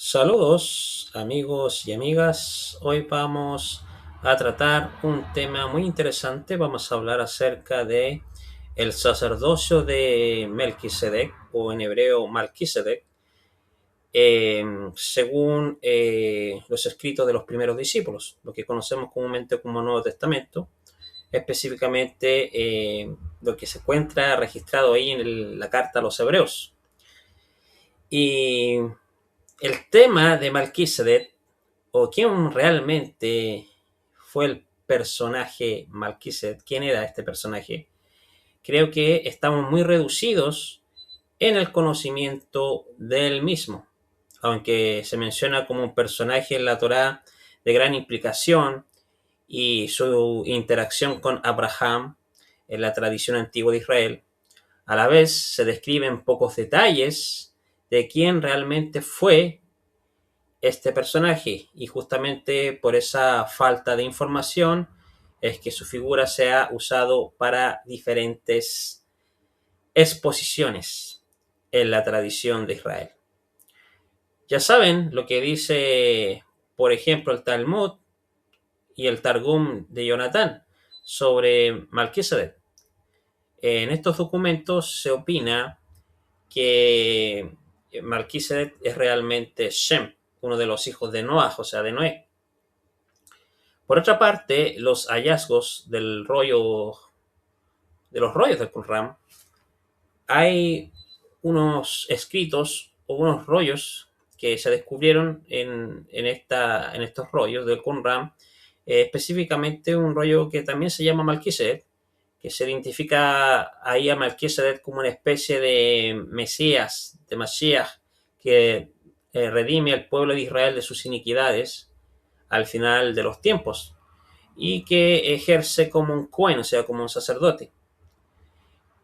Saludos amigos y amigas. Hoy vamos a tratar un tema muy interesante. Vamos a hablar acerca de el sacerdocio de Melquisedec o en hebreo Malquisedec, según los escritos de los primeros discípulos, lo que conocemos comúnmente como Nuevo Testamento, específicamente lo que se encuentra registrado ahí en la carta a los Hebreos. Y el tema de Malquisedec, o quién realmente fue el personaje Malquisedec, quién era este personaje, creo que estamos muy reducidos en el conocimiento del mismo. Aunque se menciona como un personaje en la Torá de gran implicación y su interacción con Abraham en la tradición antigua de Israel, a la vez se describen pocos detalles de quién realmente fue este personaje, y justamente por esa falta de información es que su figura se ha usado para diferentes exposiciones en la tradición de Israel. Ya saben lo que dice, por ejemplo, el Talmud y el Targum de Jonatán sobre Malquisedec. En estos documentos se opina que Malquisedec es realmente Shem, uno de los hijos de Noah, o sea, de Noé. Por otra parte, los hallazgos de los rollos del Qumran, hay unos escritos o unos rollos que se descubrieron en estos rollos del Qumran, específicamente un rollo que también se llama Malquisedec, que se identifica ahí a Melquisedec como una especie de Mesías, de Mashiach, que redime al pueblo de Israel de sus iniquidades al final de los tiempos, y que ejerce como un cohen, o sea, como un sacerdote.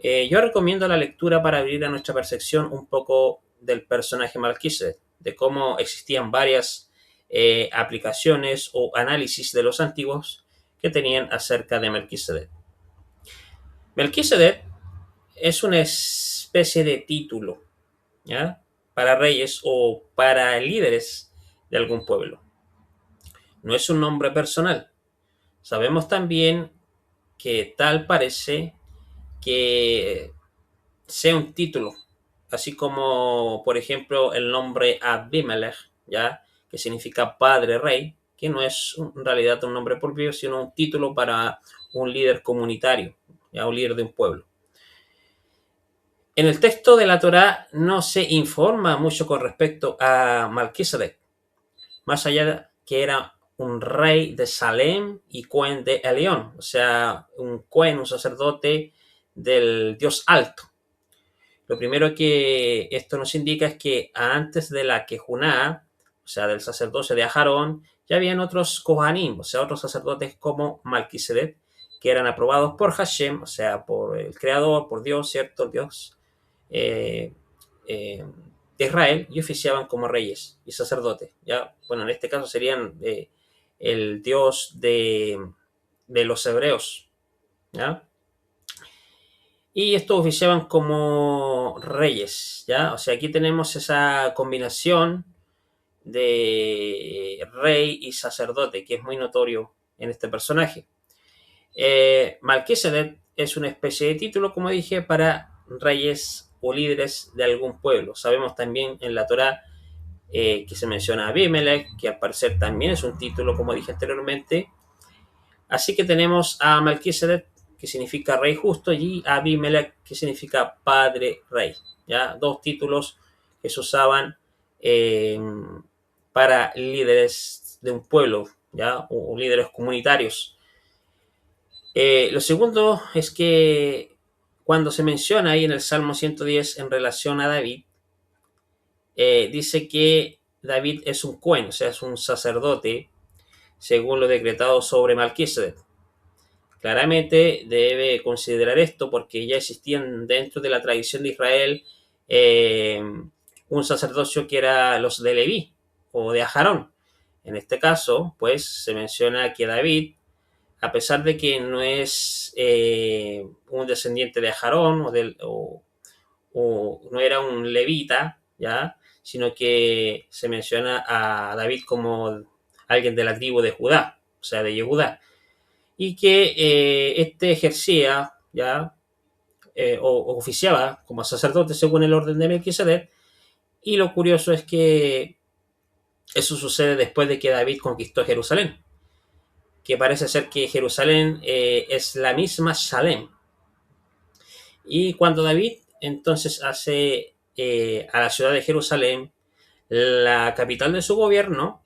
Yo recomiendo la lectura para abrir a nuestra percepción un poco del personaje Melquisedec, de cómo existían varias aplicaciones o análisis de los antiguos que tenían acerca de Melquisedec. Melquisedec es una especie de título, ¿ya?, para reyes o para líderes de algún pueblo. No es un nombre personal. Sabemos también que tal parece que sea un título, así como, por ejemplo, el nombre Abimelech, ¿ya?, que significa padre rey, que no es en realidad un nombre propio, sino un título para un líder comunitario, ¿ya?, un líder de un pueblo. En el texto de la Torá no se informa mucho con respecto a Malquisedec, más allá de que era un rey de Salem y Cohen de Elión, o sea, un Cohen, un sacerdote del Dios alto. Lo primero que esto nos indica es que antes de la Kejuná, o sea, del sacerdocio de Aarón, ya habían otros Kohanim, o sea, otros sacerdotes como Malquisedec, que eran aprobados por Hashem, o sea, por el Creador, por Dios, ¿cierto? Dios eh, eh, de Israel, y oficiaban como reyes y sacerdotes. ¿Ya? Bueno, en este caso serían el Dios de los hebreos. ¿Ya? Y estos oficiaban como reyes. ¿Ya? O sea, aquí tenemos esa combinación de rey y sacerdote, que es muy notorio en este personaje. Malquisedec es una especie de título, como dije, para reyes o líderes de algún pueblo. Sabemos también en la Torá que se menciona a Abimelech, que al parecer también es un título, como dije anteriormente. Así que tenemos a Malquisedec, que significa rey justo, y a Abimelech, que significa padre rey. ¿Ya? Dos títulos que se usaban eh, para líderes de un pueblo, ¿ya?, o líderes comunitarios. Lo segundo es que cuando se menciona ahí en el Salmo 110 en relación a David, dice que David es un cohen, o sea, es un sacerdote, según lo decretado sobre Malquisedec. Claramente debe considerar esto porque ya existían dentro de la tradición de Israel un sacerdocio que era los de Leví o de Aarón. En este caso, pues se menciona que David, a pesar de que no es un descendiente de Aarón o no era un levita, ¿ya?, sino que se menciona a David como alguien de la tribu de Judá, o sea, de Yehudá, y que este ejercía ya o oficiaba como sacerdote según el orden de Melquisedec, y lo curioso es que eso sucede después de que David conquistó Jerusalén, que parece ser que Jerusalén es la misma Shalem. Y cuando David entonces hace a la ciudad de Jerusalén la capital de su gobierno,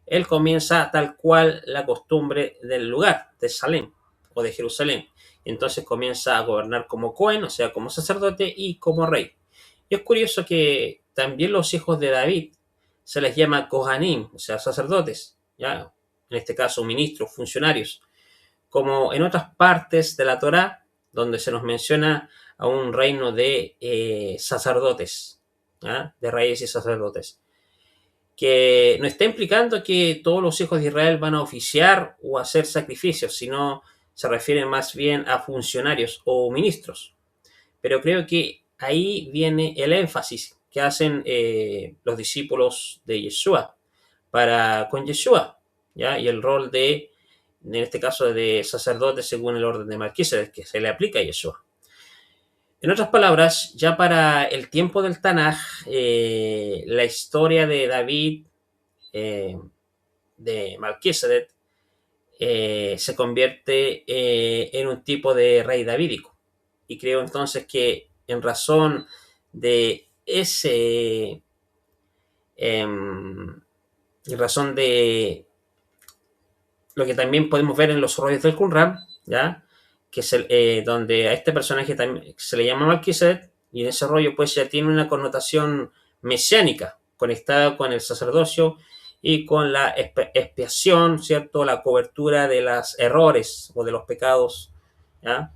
él comienza tal cual la costumbre del lugar, de Salem o de Jerusalén. Entonces comienza a gobernar como Cohen, o sea, como sacerdote y como rey. Y es curioso que también los hijos de David se les llama Kohanim, o sea, sacerdotes, ¿ya? En este caso ministros, funcionarios, como en otras partes de la Torá, donde se nos menciona a un reino de sacerdotes, ¿ya? De reyes y sacerdotes, que no está implicando que todos los hijos de Israel van a oficiar o hacer sacrificios, sino se refiere más bien a funcionarios o ministros. Pero creo que ahí viene el énfasis que hacen los discípulos de Yeshua para con Yeshua, ¿ya? Y el rol de, en este caso, de sacerdote según el orden de Melquisedec, que se le aplica a Yeshua. En otras palabras, ya para el tiempo del Tanaj, la historia de David, eh, de Melquisedec, se convierte en un tipo de rey davídico. Y creo entonces que en razón de ese, en razón de lo que también podemos ver en los rollos del Qumran, ¿ya? Que es donde a este personaje también se le llama Melquisedec, y en ese rollo pues ya tiene una connotación mesiánica, conectada con el sacerdocio y con la expiación, ¿cierto? La cobertura de los errores o de los pecados, ¿ya?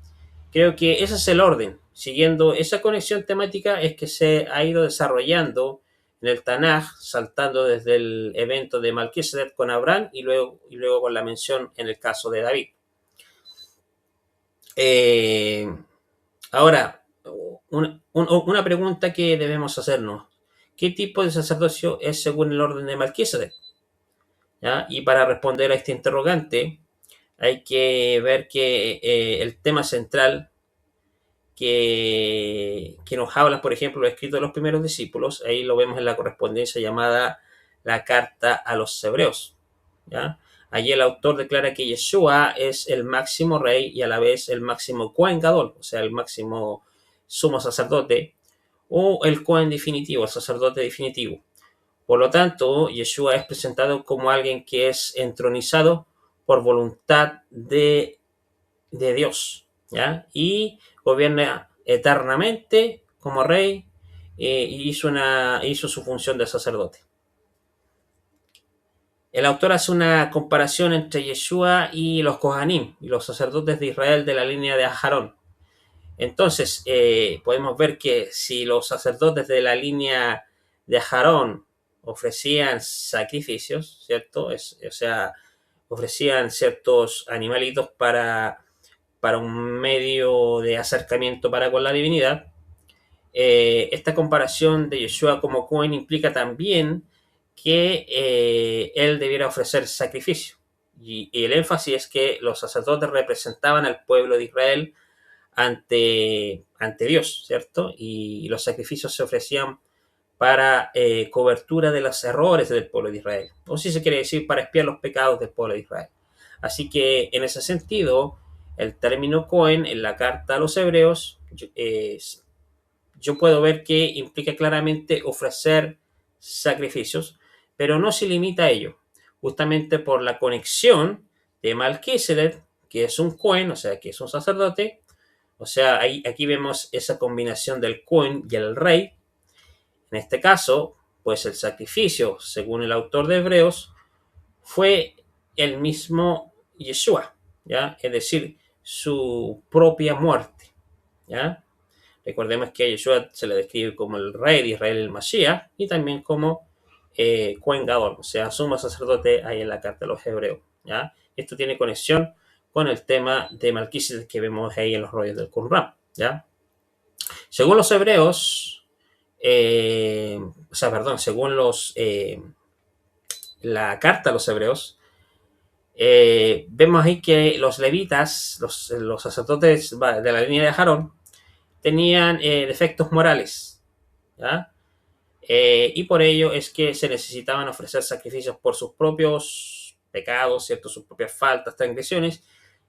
Creo que ese es el orden. Siguiendo esa conexión temática es que se ha ido desarrollando en el Tanaj, saltando desde el evento de Melquisedec con Abraham y luego con la mención en el caso de David. Eh, Ahora, una pregunta que debemos hacernos. ¿Qué tipo de sacerdocio es según el orden de Melquisedec? ¿Ya? Y para responder a este interrogante, hay que ver que el tema central que nos habla, por ejemplo, los escritos de los primeros discípulos, ahí lo vemos en la correspondencia llamada la carta a los hebreos, ¿ya? Allí el autor declara que Yeshua es el máximo rey y a la vez el máximo Kohen Gadol, o sea, el máximo sumo sacerdote, o el Kohen definitivo, el sacerdote definitivo. Por lo tanto, Yeshua es presentado como alguien que es entronizado por voluntad de Dios, ¿ya? Y gobierna eternamente como rey y hizo su función de sacerdote. El autor hace una comparación entre Yeshua y los Kohanim, y los sacerdotes de Israel de la línea de Aarón. Entonces, podemos ver que si los sacerdotes de la línea de Aarón ofrecían sacrificios, ¿cierto? O sea, ofrecían ciertos animalitos para un medio de acercamiento para con la divinidad. Esta comparación de Yeshua como Cohen implica también que él debiera ofrecer sacrificio. Y el énfasis es que los sacerdotes representaban al pueblo de Israel ante Dios, ¿cierto? Y los sacrificios se ofrecían para cobertura de los errores del pueblo de Israel, o si se quiere decir, para expiar los pecados del pueblo de Israel. Así que en ese sentido, el término Cohen en la carta a los hebreos, yo puedo ver que implica claramente ofrecer sacrificios, pero no se limita a ello, justamente por la conexión de Melquisedec, que es un Cohen, o sea, que es un sacerdote, o sea, aquí vemos esa combinación del Cohen y el rey. En este caso, pues el sacrificio, según el autor de Hebreos, fue el mismo Yeshua, ¿ya? Es decir, su propia muerte, ¿ya? Recordemos que a Yeshua se le describe como el rey de Israel, el Mashiach, y también como Kohen Gadol, o sea, sumo sacerdote ahí en la carta de los hebreos, ¿ya? Esto tiene conexión con el tema de Melquisedec que vemos ahí en los rollos del Qumran, ¿ya? Según los hebreos, según la carta a los hebreos, vemos ahí que los levitas, los sacerdotes de la línea de Aarón, tenían defectos morales, ¿ya? Y por ello es que se necesitaban ofrecer sacrificios por sus propios pecados, ¿cierto? Sus propias faltas, transgresiones,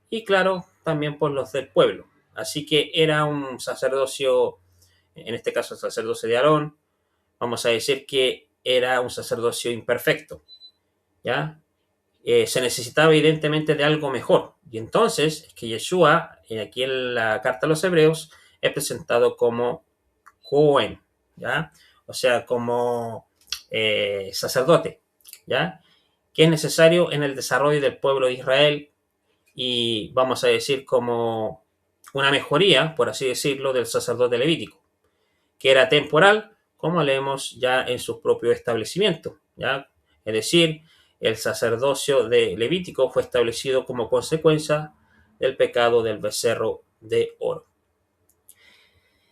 y claro, también por los del pueblo. Así que era un sacerdocio, en este caso el sacerdocio de Aarón, vamos a decir que era un sacerdocio imperfecto, ¿ya? Se necesitaba evidentemente de algo mejor. Y entonces es que Yeshua, aquí en la carta a los hebreos, es presentado como Cohen, ¿ya? O sea, como sacerdote, ¿ya? Que es necesario en el desarrollo del pueblo de Israel y vamos a decir como una mejoría, por así decirlo, del sacerdote levítico, que era temporal, como leemos ya en su propio establecimiento, ¿ya? Es decir, el sacerdocio de Levítico fue establecido como consecuencia del pecado del becerro de oro.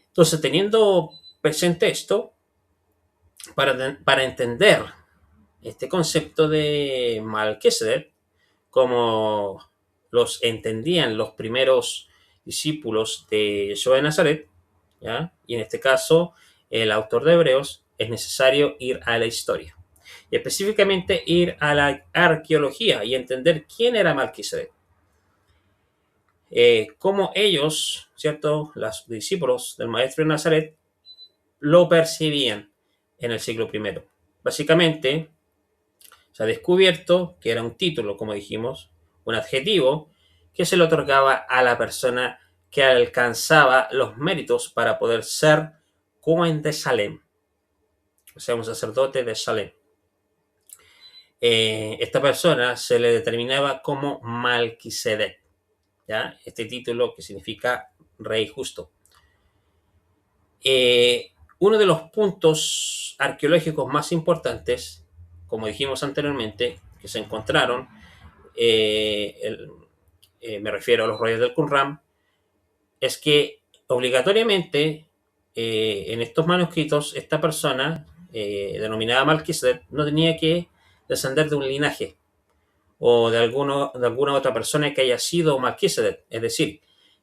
Entonces, teniendo presente esto, para entender este concepto de Melquisedec, como los entendían los primeros discípulos de Yeshua de Nazaret, ¿ya? Y en este caso, el autor de Hebreos, es necesario ir a la historia. Y específicamente ir a la arqueología y entender quién era Melquisedec. Cómo ellos, ¿cierto? Los discípulos del maestro de Nazaret, lo percibían en el siglo I. Básicamente, se ha descubierto que era un título, como dijimos, un adjetivo que se le otorgaba a la persona que alcanzaba los méritos para poder ser Cohen de Salem, o sea, un sacerdote de Salem. Esta persona se le determinaba como Malquisedec, ¿ya? Este título que significa rey justo. Uno de los puntos arqueológicos más importantes, como dijimos anteriormente, que se encontraron, me refiero a los rollos del Qumran, es que obligatoriamente en estos manuscritos esta persona, denominada Melquisedec, no tenía que descender de un linaje o de alguna otra persona que haya sido Melquisedec, es decir,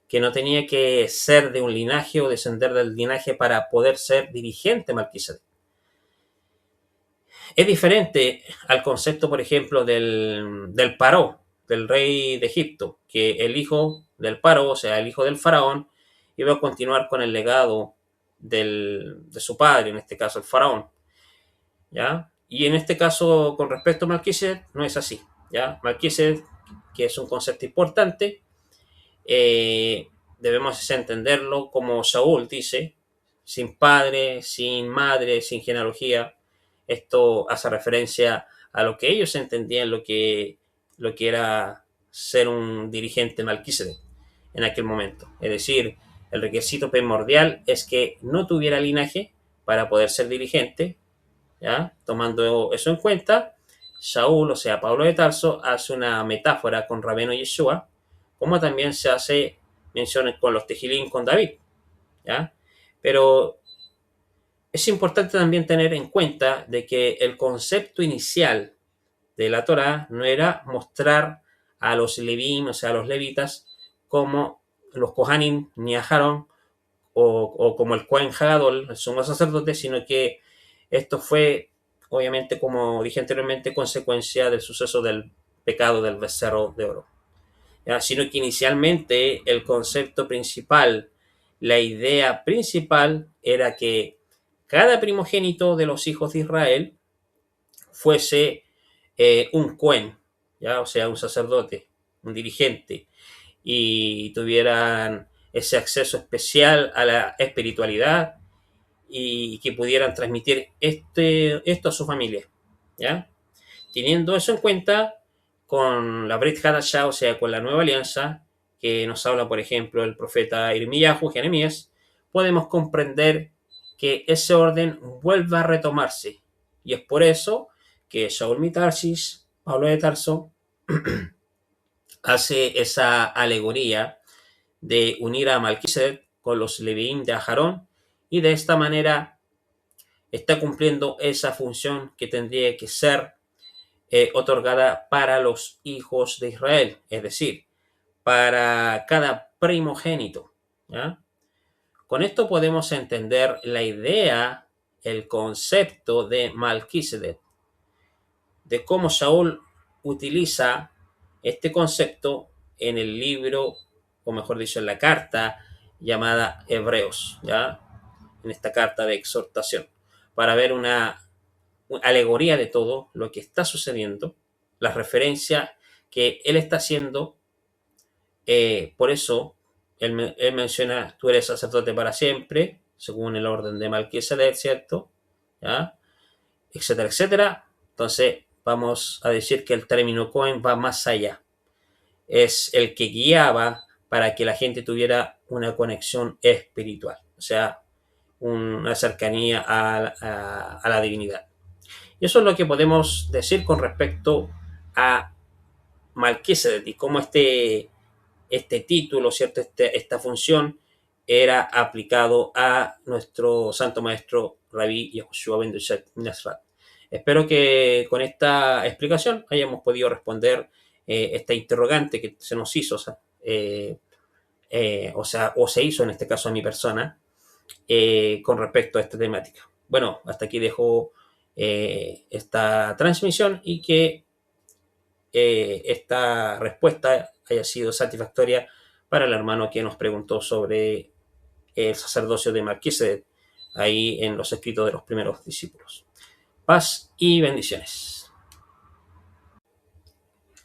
que no tenía que ser de un linaje o descender del linaje para poder ser dirigente Melquisedec. Es diferente al concepto, por ejemplo, del Paró, del rey de Egipto, que el hijo del Paró, o sea, el hijo del faraón, iba a continuar con el legado de su padre, en este caso el faraón, ¿ya? Y en este caso, con respecto a Melquisedec, no es así, ¿ya? Melquisedec, que es un concepto importante, debemos entenderlo como Saúl dice, sin padre, sin madre, sin genealogía. Esto hace referencia a lo que ellos entendían, lo que era ser un dirigente Melquisedec en aquel momento. Es decir, el requisito primordial es que no tuviera linaje para poder ser dirigente, ¿ya? Tomando eso en cuenta, Saúl, o sea, Pablo de Tarso, hace una metáfora con Rabeno Yeshua, como también se hace mención con los Tejilín con David, ¿ya? Pero es importante también tener en cuenta de que el concepto inicial de la Torá no era mostrar a los levín, o sea, a los levitas, como los Kohanim ni a Aarón o como el Kohen Hagadol, el sumo sacerdote, sino que esto fue, obviamente, como dije anteriormente, consecuencia del suceso del pecado del becerro de oro. ¿Ya? Sino que inicialmente el concepto principal, la idea principal era que cada primogénito de los hijos de Israel fuese un Cohen, ¿ya? O sea, un sacerdote, un dirigente, y tuvieran ese acceso especial a la espiritualidad y que pudieran transmitir esto a su familia, ¿ya? Teniendo eso en cuenta, con la Brit Hadashah, o sea, con la nueva alianza, que nos habla, por ejemplo, el profeta Irmiyahu, Jeremías, podemos comprender que ese orden vuelve a retomarse. Y es por eso que Shaul Mitarsis, Pablo de Tarso, hace esa alegoría de unir a Malquisedec con los Levín de Aarón y de esta manera está cumpliendo esa función que tendría que ser otorgada para los hijos de Israel, es decir, para cada primogénito. ¿Ya? Con esto podemos entender la idea, el concepto de Melquisedec, de cómo Saúl utiliza este concepto en el libro, o mejor dicho, en la carta llamada Hebreos, ¿ya? En esta carta de exhortación, para ver una alegoría de todo lo que está sucediendo, la referencia que él está haciendo. Por eso él menciona, tú eres sacerdote para siempre, según el orden de Melquisedec, ¿cierto? ¿Ya? Etcétera, etcétera. Entonces, vamos a decir que el término Cohen va más allá. Es el que guiaba para que la gente tuviera una conexión espiritual, o sea, una cercanía a la divinidad. Y eso es lo que podemos decir con respecto a Melquisedec y cómo este título, ¿cierto? Esta función era aplicado a nuestro santo maestro Rabí Yehoshua ben Nasrat. Espero que con esta explicación hayamos podido responder esta interrogante que se nos hizo, o se hizo en este caso a mi persona, con respecto a esta temática. Bueno, hasta aquí dejo esta transmisión y que esta respuesta haya sido satisfactoria para el hermano que nos preguntó sobre el sacerdocio de Melquisedec ahí en los escritos de los primeros discípulos. Paz y bendiciones.